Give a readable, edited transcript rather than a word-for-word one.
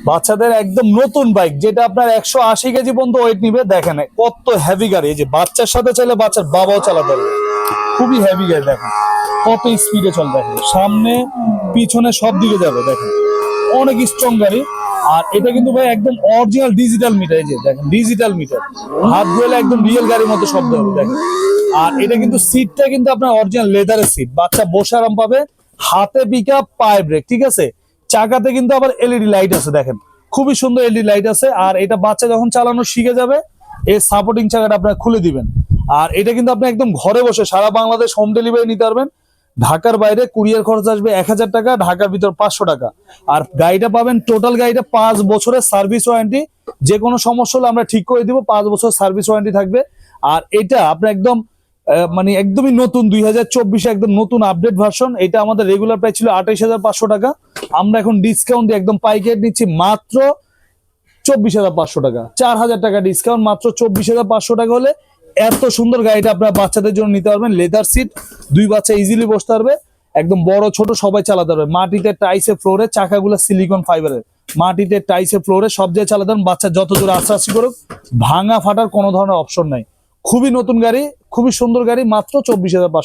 বাচ্চাদের একদম নতুন বাইক, যেটা আপনার 180 কেজি পর্যন্ত ওয়েট নিবে। দেখেন কত হেভি গাড়ি, এই যে বাচ্চার সাথে চাইলে বাচ্চার বাবাও চালাতে পারবে। খুবই হেভি গাড়ি, দেখেন কত স্পিডে চলে, দেখেন সামনে পিছনে সব দিকে যাবে, দেখেন অনেক স্ট্রং গাড়ি। আর এটা কিন্তু ভাই একদম অরিজিনাল ডিজিটাল মিটার, এই যে দেখেন ডিজিটাল মিটার, হাত ধুলে একদম রিয়েল গাড়ির মতো শব্দ হবে, দেখেন। আর এটা কিন্তু সিটটা কিন্তু আপনার অরিজিনাল লেদারের সিট, বাচ্চা বসে আরাম পাবে। হাতে পিকআপ, পায়ে ব্রেক, ঠিক আছে। চাকাতে কিন্তু আবার এলইডি লাইট আছে, দেখেন খুবই সুন্দর এলইডি লাইট আছে। আর এটা বাচ্চা যখন চালানো শিখে যাবে, এই সাপোর্টিং চাকাটা আপনার খুলে দিবেন। আর এটা কিন্তু আপনি একদম ঘরে বসে সারা বাংলাদেশ হোম ডেলিভারি নিতে পারবেন। ঢাকার বাইরে কুরিয়ার খরচ আসবে 1000 টাকা, ঢাকার ভিতর 500 টাকা। আর গাড়িটা পাবেন টোটাল গাড়িটা 5 বছরের সার্ভিস ওয়ারেন্টি, যে কোনো সমস্যা হলে আমরা ঠিক করে দিব, 5 বছর সার্ভিস ওয়ারেন্টি থাকবে। আর এটা আপনার একদম মানে একদমই নতুন 2024 একদম নতুন আপডেট ভার্সন। এটা আমাদের রেগুলার প্রাইস ছিল 28,500 টাকা, আমরা এখন ডিসকাউন্ট দিয়ে একদম পাইকারি নিচ্ছি মাত্র 24,500 টাকা। 4000 টাকা ডিসকাউন্ট, মাত্র 24,500 টাকা হলে এত সুন্দর গাড়িটা আপনার বাচ্চাদের জন্য নিতে পারবেন। লেদার সিট, 2 বাচ্চা ইজিলি বসতে পারবে, একদম বড় ছোট সবাই চালাতে পারবে। মাটিতে টাইসে ফ্লোরে, চাকাগুলো সিলিকন ফাইবারের, মাটিতে টাইসে ফ্লোরে সব জায়গায় চালাতে পারবেন। বাচ্চা যত জোরে আস্তে করুক, ভাঙা ফাটার কোনো ধরনের অপশন নাই। খুবই নতুন গাড়ি, খুবই সুন্দর গাড়ি, মাত্র 24,500।